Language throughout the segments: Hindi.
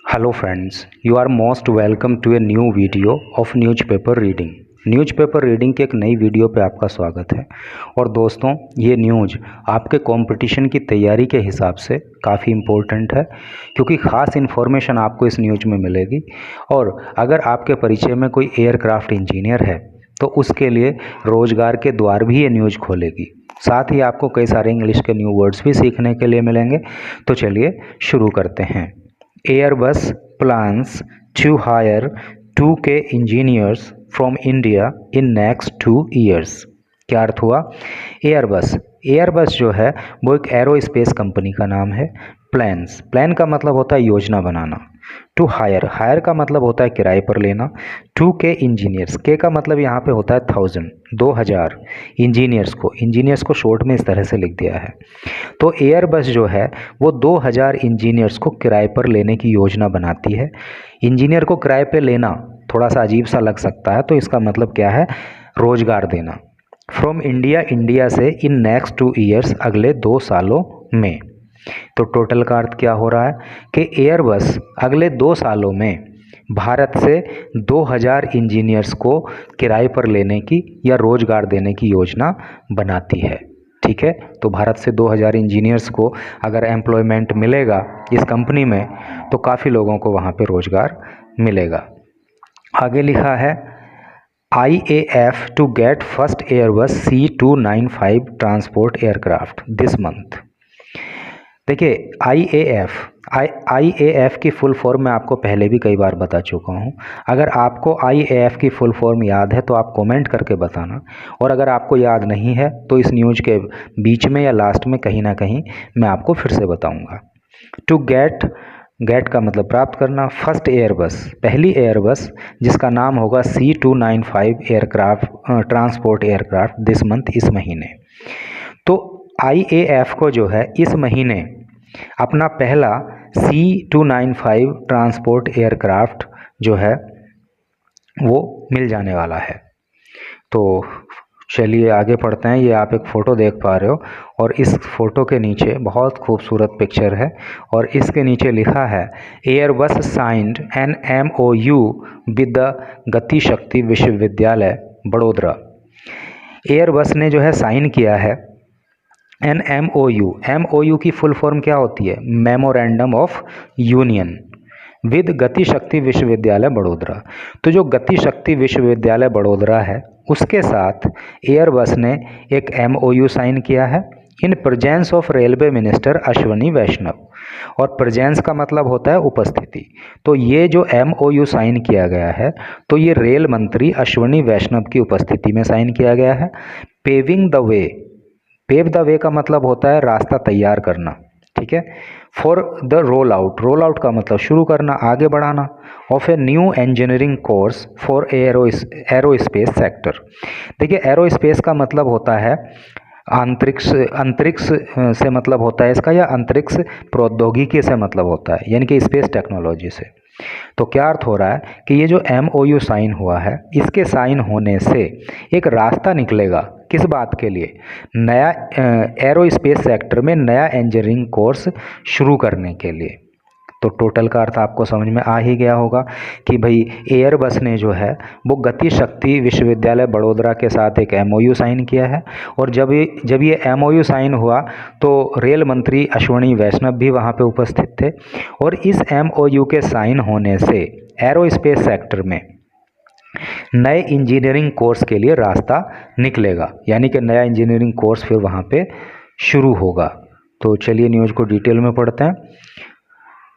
Hello friends, you are most welcome to a new video of newspaper reading। Newspaper reading के एक नई वीडियो पे आपका स्वागत है। और दोस्तों, ये न्यूज़ आपके कंपटीशन की तैयारी के हिसाब से काफ़ी इम्पोर्टेंट है, क्योंकि ख़ास इन्फॉर्मेशन आपको इस न्यूज़ में मिलेगी। और अगर आपके परिचय में कोई एयरक्राफ्ट इंजीनियर है तो उसके लिए रोज़गार के द्वार भी ये न्यूज़ खोलेगी। साथ ही आपको कई सारे इंग्लिश के न्यू वर्ड्स भी सीखने के लिए मिलेंगे। तो चलिए शुरू करते हैं। Airbus plans to hire 2K engineers from India in next 2 years। क्या अर्थ हुआ? एयरबस जो है वो एक एरोस्पेस कंपनी का नाम है। प्लान का मतलब होता है योजना बनाना। टू हायर का मतलब होता है किराए पर लेना। 2K इंजीनियर्स, के का मतलब यहाँ पे होता है 2000 इंजीनियर्स को शॉर्ट में इस तरह से लिख दिया है। तो एयरबस जो है वो 2000 इंजीनियर्स को किराए पर लेने की योजना बनाती है। इंजीनियर को किराए पे लेना थोड़ा सा अजीब सा लग सकता है, तो इसका मतलब क्या है? रोजगार देना। फ्रॉम इंडिया से इन नेक्स्ट 2 ईयर्स, अगले 2 सालों में। तो टोटल का अर्थ क्या हो रहा है कि एयरबस अगले 2 सालों में भारत से 2000 इंजीनियर्स को किराए पर लेने की या रोजगार देने की योजना बनाती है। ठीक है, तो भारत से 2000 इंजीनियर्स को अगर एम्प्लॉयमेंट मिलेगा इस कंपनी में तो काफ़ी लोगों को वहाँ पे रोजगार मिलेगा। आगे लिखा है IAF to get first Airbus C295 transport aircraft this month. देखिए, IAF की फुल फॉर्म मैं आपको पहले भी कई बार बता चुका हूँ। अगर आपको IAF की फुल फॉर्म याद है तो आप कमेंट करके बताना, और अगर आपको याद नहीं है तो इस न्यूज़ के बीच में या लास्ट में कहीं ना कहीं मैं आपको फिर से बताऊँगा। टू गेट का मतलब प्राप्त करना। फर्स्ट एयरबस, पहली एयरबस जिसका नाम होगा C295 aircraft transport aircraft this month, इस महीने। तो IAF को जो है इस महीने अपना पहला C295 ट्रांसपोर्ट एयरक्राफ्ट जो है वो मिल जाने वाला है। तो चलिए आगे पढ़ते हैं। ये आप एक फ़ोटो देख पा रहे हो, और इस फोटो के नीचे बहुत खूबसूरत पिक्चर है, और इसके नीचे लिखा है Airbus signed an MOU with the गति शक्ति विश्वविद्यालय बड़ोदरा। एयरबस ने जो है साइन किया है एन MOU की फुल फॉर्म क्या होती है? Memorandum of union with Gati Shakti विश्वविद्यालय बड़ोदरा। तो जो गति शक्ति विश्वविद्यालय बड़ोदरा है उसके साथ एयरबस ने एक MOU साइन किया है in presence of railway minister Ashwini Vaishnaw. और प्रेजेंस का मतलब होता है उपस्थिति। तो ये जो MOU साइन किया गया है तो ये रेल मंत्री अश्विनी वैष्णव की उपस्थिति में साइन किया गया है। पेव द वे का मतलब होता है रास्ता तैयार करना। ठीक है। फॉर द रोल आउट का मतलब शुरू करना, आगे बढ़ाना। Of a new engineering course for aerospace sector. देखिए, एरोस्पेस का मतलब होता है अंतरिक्ष से मतलब होता है इसका, या अंतरिक्ष प्रौद्योगिकी से मतलब होता है, यानी कि स्पेस टेक्नोलॉजी से। तो क्या अर्थ हो रहा है कि ये जो MOU साइन हुआ है इसके साइन होने से एक रास्ता निकलेगा। किस बात के लिए? नया एरोस्पेस सेक्टर में नया इंजीनियरिंग कोर्स शुरू करने के लिए। तो टोटल का अर्थ आपको समझ में आ ही गया होगा कि भाई एयरबस ने जो है वो गति शक्ति विश्वविद्यालय बड़ोदरा के साथ एक MOU साइन किया है। और जब ये MOU साइन हुआ तो रेल मंत्री अश्विनी वैष्णव भी वहाँ पे उपस्थित थे, और इस MOU के साइन होने से एरोस्पेस सेक्टर में नए इंजीनियरिंग कोर्स के लिए रास्ता निकलेगा, यानी कि नया इंजीनियरिंग कोर्स फिर वहाँ पे शुरू होगा। तो चलिए न्यूज़ को डिटेल में पढ़ते हैं,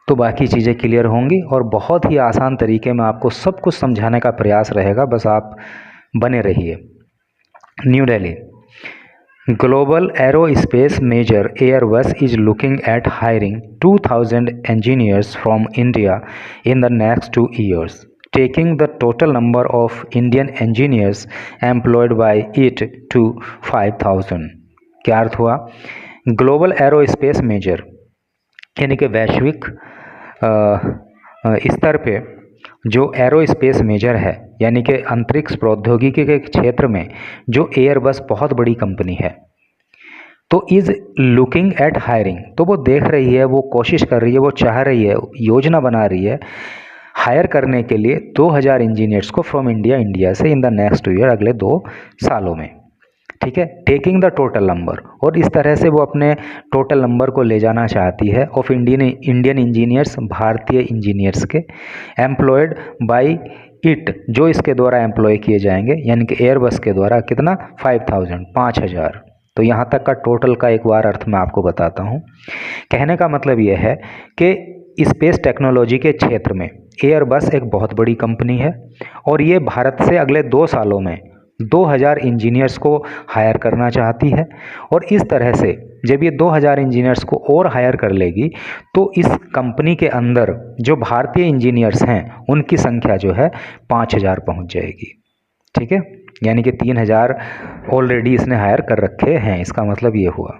तो बाकी चीज़ें क्लियर होंगी, और बहुत ही आसान तरीके में आपको सब कुछ समझाने का प्रयास रहेगा, बस आप बने रहिए। New Delhi, global aerospace major Airbus is looking at hiring 2000 engineers from India in the next 2 years, taking the total number of Indian engineers employed by it to 5000। क्या अर्थ हुआ? ग्लोबल एरोस्पेस मेजर यानी कि वैश्विक स्तर पे जो एरोस्पेस मेजर है, यानी कि अंतरिक्ष प्रौद्योगिकी के क्षेत्र में जो एयरबस बहुत बड़ी कंपनी है, तो इज़ लुकिंग एट हायरिंग, तो वो देख रही है, वो कोशिश कर रही है, वो चाह रही है, योजना बना रही है हायर करने के लिए 2000 इंजीनियर्स को फ्रॉम इंडिया से इन द नेक्स्ट ईयर, अगले 2 सालों में। ठीक है, टेकिंग द टोटल नंबर, और इस तरह से वो अपने टोटल नंबर को ले जाना चाहती है ऑफ इंडियन इंजीनियर्स, भारतीय इंजीनियर्स के, एम्प्लॉयड बाई इट, जो इसके द्वारा एम्प्लॉय किए जाएंगे, यानी कि एयरबस के द्वारा कितना 5000। तो यहाँ तक का टोटल का एक बार अर्थ मैं आपको बताता हूँ। कहने का मतलब यह है कि स्पेस टेक्नोलॉजी के क्षेत्र में एयरबस एक बहुत बड़ी कंपनी है और ये भारत से अगले 2 सालों में 2000 इंजीनियर्स को हायर करना चाहती है। और इस तरह से जब ये 2000 इंजीनियर्स को और हायर कर लेगी तो इस कंपनी के अंदर जो भारतीय इंजीनियर्स हैं उनकी संख्या जो है 5000 पहुंच जाएगी। ठीक है, यानी कि 3000 ऑलरेडी इसने हायर कर रखे हैं, इसका मतलब ये हुआ।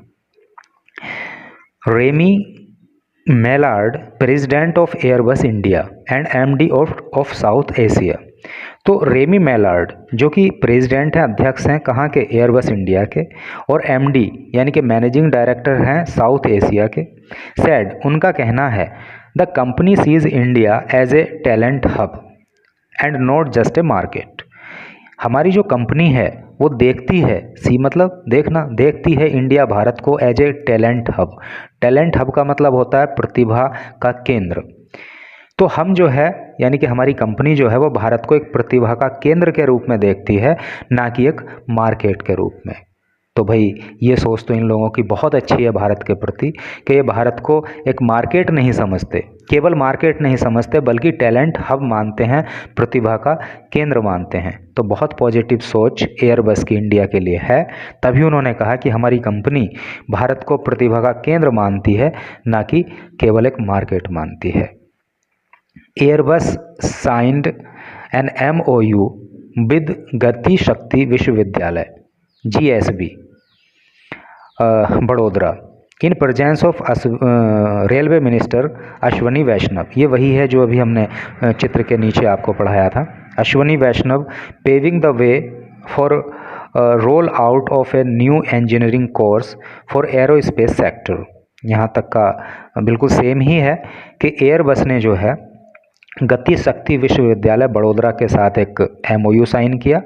Remi Maillard, president of Airbus India and MD of South Asia. तो रेमी मेलार्ड जो कि प्रेसिडेंट हैं, अध्यक्ष हैं कहाँ के, एयरबस इंडिया के, और एमडी यानी कि मैनेजिंग डायरेक्टर हैं साउथ एशिया के, सेड, उनका कहना है the company sees India as a talent hub and not just a market. हमारी जो कंपनी है वो देखती है, सी मतलब देखना, देखती है इंडिया, भारत को as a talent hub. Talent hub का मतलब होता है प्रतिभा का केंद्र। तो हम जो है यानी कि हमारी कंपनी जो है वो भारत को एक प्रतिभा का केंद्र के रूप में देखती है, ना कि एक मार्केट के रूप में। तो भाई ये सोच तो इन लोगों की बहुत अच्छी है भारत के प्रति कि ये भारत को एक मार्केट नहीं समझते, केवल मार्केट नहीं समझते बल्कि टैलेंट हब मानते हैं, प्रतिभा का केंद्र मानते हैं। तो बहुत पॉजिटिव सोच एयरबस की इंडिया के लिए है। तभी उन्होंने कहा कि हमारी कंपनी भारत को प्रतिभा का केंद्र मानती है, ना कि केवल एक मार्केट मानती है। Airbus signed an MOU with Gati Shakti Vishwavidyalaya GSB Vadodara in presence of railway minister Ashwini Vaishnaw. ये वही है जो अभी हमने चित्र के नीचे आपको पढ़ाया था। Ashwini Vaishnaw paving the way for roll out of a new engineering course for aerospace sector. यहाँ तक का बिल्कुल सेम ही है कि एयरबस ने जो है गति शक्ति विश्वविद्यालय बड़ोदरा के साथ एक MOU साइन किया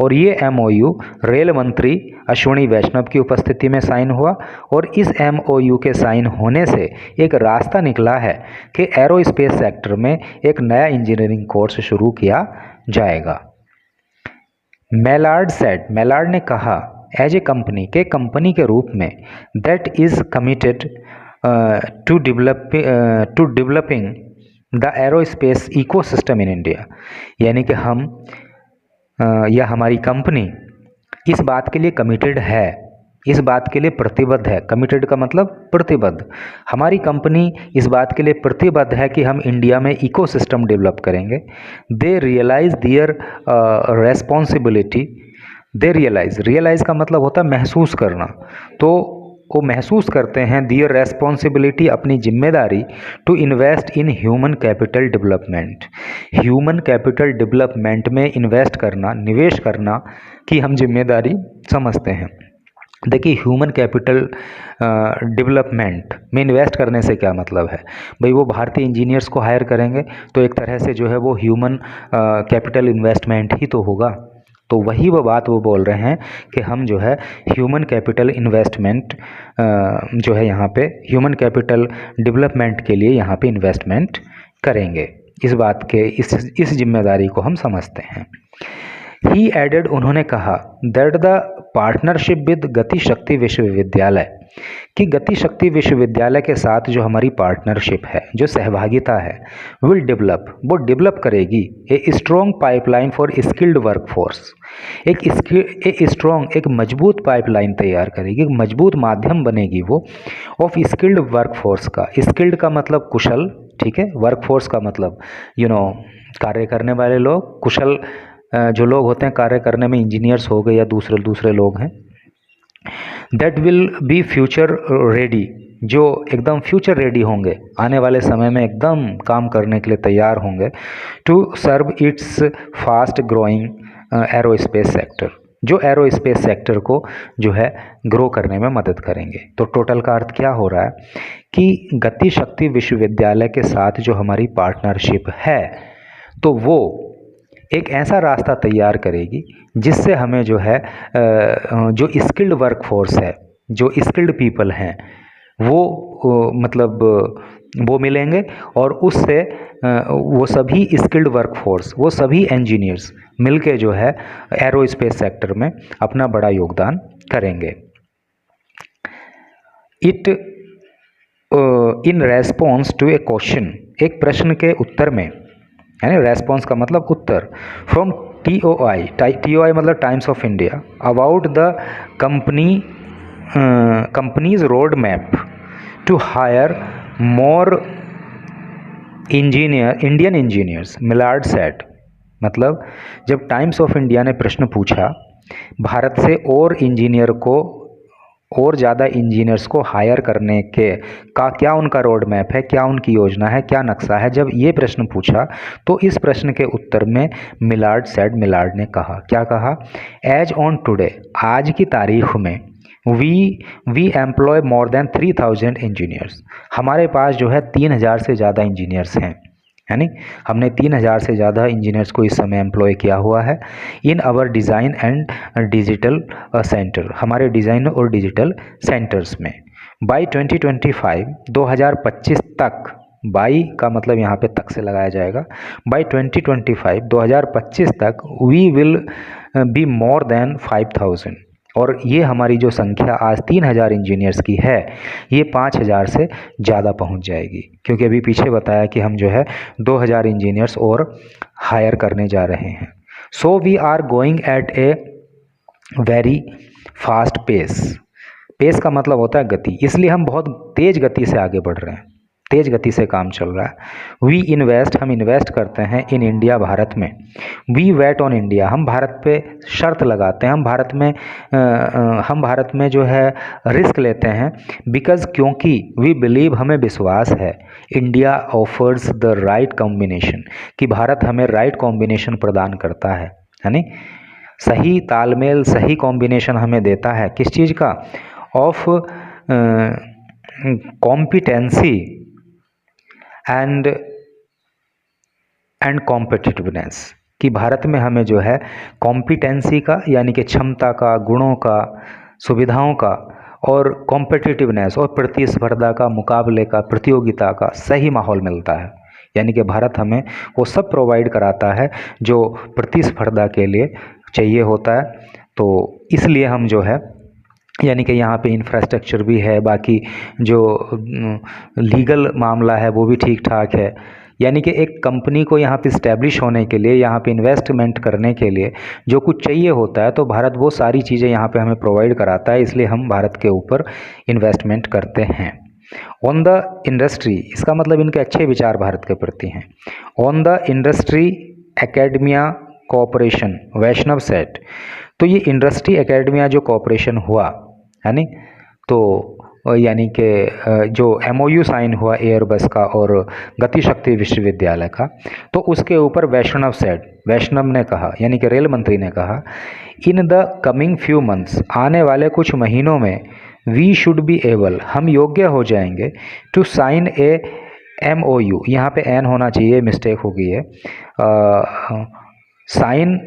और ये MOU रेल मंत्री अश्वनी वैष्णव की उपस्थिति में साइन हुआ। और इस MOU के साइन होने से एक रास्ता निकला है कि एरोस्पेस सेक्टर में एक नया इंजीनियरिंग कोर्स शुरू किया जाएगा। मेलार्ड सेड, मेलार्ड ने कहा एज ए कंपनी, के कंपनी के रूप में, that is committed to developing the aerospace ecosystem in India. यानी कि हम या हमारी कंपनी इस बात के लिए कमिटेड है, इस बात के लिए प्रतिबद्ध है। कमिटेड का मतलब प्रतिबद्ध। हमारी कंपनी इस बात के लिए प्रतिबद्ध है कि हम इंडिया में इकोसिस्टम डेवलप करेंगे। दे रियलाइज दियर रेस्पॉन्सिबिलिटी, दे रियलाइज का मतलब होता है महसूस करना, तो वो महसूस करते हैं दियर रेस्पॉन्सिबिलिटी, अपनी जिम्मेदारी, to invest in human capital development. Human capital development में इन्वेस्ट करना, निवेश करना की हम जिम्मेदारी समझते हैं। देखिए ह्यूमन कैपिटल डेवलपमेंट में इन्वेस्ट करने से क्या मतलब है भाई, वो भारतीय इंजीनियर्स को हायर करेंगे तो एक तरह से जो है वो ह्यूमन कैपिटल इन्वेस्टमेंट ही तो होगा। तो वही वो बात वो बोल रहे हैं कि हम जो है ह्यूमन कैपिटल इन्वेस्टमेंट जो है यहाँ पे ह्यूमन कैपिटल डेवलपमेंट के लिए यहाँ पे इन्वेस्टमेंट करेंगे। इस बात के इस जिम्मेदारी को हम समझते हैं। ही एडेड, उन्होंने कहा that the partnership with Gati Shakti विश्वविद्यालय, कि गति शक्ति विश्वविद्यालय के साथ जो हमारी पार्टनरशिप है, जो सहभागिता है, विल डेवलप, वो डेवलप करेगी a strong pipeline for skilled workforce. एक मजबूत पाइपलाइन तैयार करेगी, एक मजबूत माध्यम बनेगी वो ऑफ स्किल्ड वर्कफोर्स का। स्किल्ड का मतलब कुशल, ठीक है, वर्कफोर्स का मतलब कार्य करने वाले लोग, कुशल जो लोग होते हैं कार्य करने में, इंजीनियर्स हो गए या दूसरे लोग हैं। That will be future ready, जो एकदम फ्यूचर रेडी होंगे, आने वाले समय में एकदम काम करने के लिए तैयार होंगे। To serve its fast growing aerospace sector, जो एरोस्पेस सेक्टर को जो है ग्रो करने में मदद करेंगे। तो टोटल का अर्थ क्या हो रहा है कि गति शक्ति विश्वविद्यालय के साथ जो हमारी पार्टनरशिप है तो वो एक ऐसा रास्ता तैयार करेगी जिससे हमें जो है जो स्किल्ड वर्कफोर्स है, जो स्किल्ड पीपल हैं वो मतलब वो मिलेंगे और उससे वो सभी स्किल्ड वर्कफोर्स, वो सभी इंजीनियर्स मिलके जो है एरोस्पेस सेक्टर में अपना बड़ा योगदान करेंगे। It in response to a question, एक प्रश्न के उत्तर में, यानी रेस्पॉन्स का मतलब उत्तर, फ्रॉम TOI, TOI मतलब Times of India, about the company's road map to hire more Indian engineers, Maillard said. मतलब जब टाइम्स ऑफ इंडिया ने प्रश्न पूछा भारत से और ज़्यादा इंजीनियर्स को हायर करने के का क्या उनका रोड मैप है, क्या उनकी योजना है, क्या नक्शा है, जब ये प्रश्न पूछा तो इस प्रश्न के उत्तर में मिलार्ड ने कहा, क्या कहा, एज ऑन टुडे, आज की तारीख में, we employ more than 3000 engineers, हमारे पास जो है 3000 से ज़्यादा इंजीनियर्स हैं, यानी हमने 3000 से ज़्यादा इंजीनियर्स को इस समय एम्प्लॉय किया हुआ है in our design and digital centre, हमारे डिज़ाइन और डिजिटल सेंटर्स में। बाई 2025, 2025 तक, बाई का मतलब यहाँ पे तक से लगाया जाएगा, बाई 2025, 2025 तक we will be more than 5000, और ये हमारी जो संख्या आज 3000 इंजीनियर्स की है ये 5000 से ज़्यादा पहुंच जाएगी, क्योंकि अभी पीछे बताया कि हम जो है 2000 इंजीनियर्स और हायर करने जा रहे हैं। So we are going at a very fast pace, pace का मतलब होता है गति, इसलिए हम बहुत तेज़ गति से आगे बढ़ रहे हैं, तेज़ गति से काम चल रहा है। वी इन्वेस्ट, हम इन्वेस्ट करते हैं इन इंडिया, भारत में। वी वेट ऑन इंडिया, हम भारत पे शर्त लगाते हैं, हम भारत में जो है रिस्क लेते हैं, बिकॉज क्योंकि वी बिलीव, हमें विश्वास है, India offers the right combination, कि भारत हमें राइट कॉम्बिनेशन प्रदान करता है, यानी सही तालमेल, सही कॉम्बिनेशन हमें देता है, किस चीज़ का, ऑफ कॉम्पिटेंसी एंड कॉम्पिटिटिवनेस, कि भारत में हमें जो है कॉम्पिटेंसी का, यानी कि क्षमता का, गुणों का, सुविधाओं का, और कॉम्पिटिटिवनेस और प्रतिस्पर्धा का, मुकाबले का, प्रतियोगिता का सही माहौल मिलता है, यानी कि भारत हमें वो सब प्रोवाइड कराता है जो प्रतिस्पर्धा के लिए चाहिए होता है। तो इसलिए हम जो है, यानी कि यहाँ पे इंफ्रास्ट्रक्चर भी है, बाकी जो लीगल मामला है वो भी ठीक ठाक है, यानी कि एक कंपनी को यहाँ पे इस्टेब्लिश होने के लिए, यहाँ पे इन्वेस्टमेंट करने के लिए जो कुछ चाहिए होता है तो भारत वो सारी चीज़ें यहाँ पे हमें प्रोवाइड कराता है, इसलिए हम भारत के ऊपर इन्वेस्टमेंट करते हैं। ऑन द इंडस्ट्री, इसका मतलब इनके अच्छे विचार भारत के प्रति हैं। On the industry academia cooperation, Vaishnaw said, तो ये इंडस्ट्री एकेडमिया जो कोऑपरेशन हुआ, यानी तो यानी कि जो MOU साइन हुआ एयरबस का और गति शक्ति विश्वविद्यालय का, तो उसके ऊपर वैष्णव सेट, वैष्णव ने कहा, यानी कि रेल मंत्री ने कहा, in the coming few months, आने वाले कुछ महीनों में, वी शुड बी एबल, हम योग्य हो जाएंगे, टू साइन ए MOU, यहाँ पे एन होना चाहिए, मिस्टेक हो गई है, sign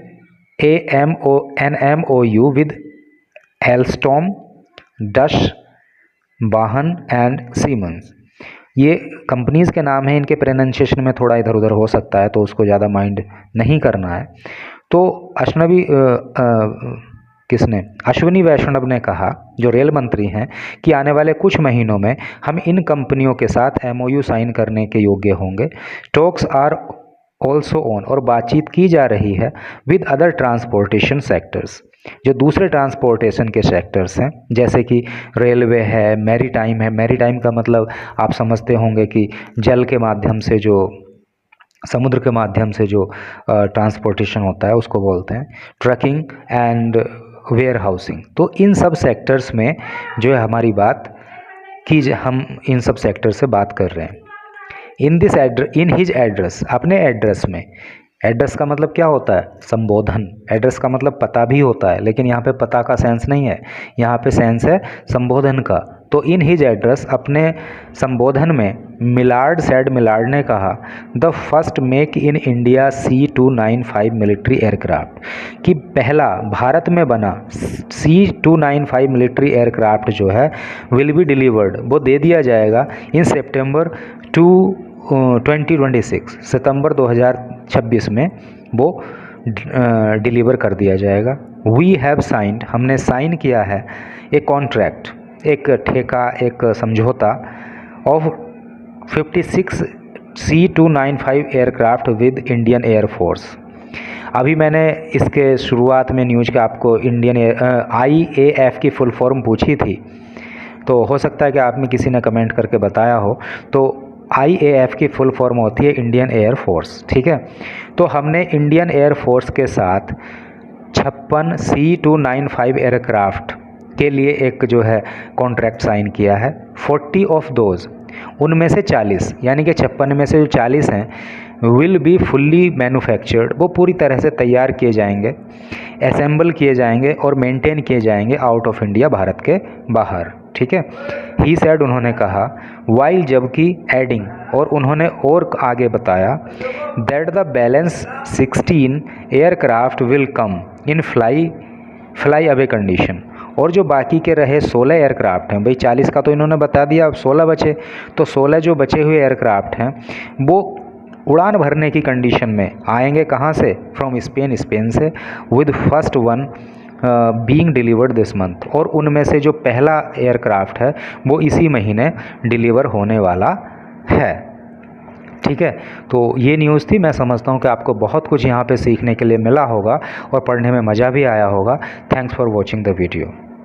an MOU with Alstom, Deutsche, Bahn and Siemens. ये कंपनीज़ के नाम हैं, इनके प्रोनाउंसिएशन में थोड़ा इधर उधर हो सकता है, तो उसको ज़्यादा माइंड नहीं करना है। तो अश्विनी वैष्णव ने कहा, जो रेल मंत्री हैं, कि आने वाले कुछ महीनों में हम इन कंपनियों के साथ MOU साइन करने के योग्य होंगे। टॉक्स आर ऑल्सो ऑन, और बातचीत की जा रही है, विद अदर ट्रांसपोर्टेशन सेक्टर्स, जो दूसरे ट्रांसपोर्टेशन के सेक्टर्स हैं, जैसे कि रेलवे है, मैरीटाइम है। मैरीटाइम का मतलब आप समझते होंगे कि जल के माध्यम से, जो समुद्र के माध्यम से जो ट्रांसपोर्टेशन होता है उसको बोलते हैं ट्रकिंग एंड वेयर हाउसिंग। तो इन सब सेक्टर्स में जो है हमारी बात की, हम इन सब सेक्टर से बात कर रहे हैं। इन हिज एड्रेस, अपने एड्रेस में, एड्रेस का मतलब क्या होता है? संबोधन। एड्रेस का मतलब पता भी होता है, लेकिन यहाँ पे पता का सेंस नहीं है, यहाँ पे सेंस है संबोधन का। तो इन हिज एड्रेस, अपने संबोधन में मिलार्ड सेड, मिलार्ड ने कहा, the first make in India C-295 military aircraft, कि पहला भारत में बना C-295 मिलिट्री एयरक्राफ्ट जो है विल बी डिलीवर्ड, वो दे दिया जाएगा इन सितंबर 2026, सितंबर 2026 में वो डिलीवर कर दिया जाएगा। वी हैव साइंड, हमने साइन किया है, एक कॉन्ट्रैक्ट, एक ठेका, एक समझौता of 56 C-295 aircraft with Indian air force. अभी मैंने इसके शुरुआत में न्यूज़ के आपको इंडियन IAF की फुल फॉर्म पूछी थी, तो हो सकता है कि आप में किसी ने कमेंट करके बताया हो। तो IAF की फुल फॉर्म होती है इंडियन एयर फोर्स, ठीक है। तो हमने इंडियन एयर फोर्स के साथ 56 C-295 एयरक्राफ्ट के लिए एक जो है कॉन्ट्रैक्ट साइन किया है। 40 ऑफ दोज, उनमें से 40, यानी कि 56 में से जो 40 हैं विल बी फुल्ली मैन्युफैक्चर्ड, वो पूरी तरह से तैयार किए जाएंगे, असेंबल किए जाएंगे और मेंटेन किए जाएंगे आउट ऑफ इंडिया, भारत के बाहर, ठीक है। ही सेड, उन्होंने कहा, वाइल, जबकि, एडिंग, और उन्होंने और आगे बताया, that the balance 16 aircraft will come in fly away condition, और जो बाकी के रहे 16 एयरक्राफ्ट हैं, भाई 40 का तो इन्होंने बता दिया, अब 16 बचे, तो 16 जो बचे हुए एयरक्राफ्ट हैं वो उड़ान भरने की कंडीशन में आएंगे। कहाँ से? फ्रॉम स्पेन, स्पेन से, with first one being delivered this month, और उनमें से जो पहला एयरक्राफ्ट है वो इसी महीने डिलीवर होने वाला है, ठीक है। तो ये न्यूज़ थी। मैं समझता हूँ कि आपको बहुत कुछ यहाँ पे सीखने के लिए मिला होगा और पढ़ने में मज़ा भी आया होगा। Thanks for watching the video.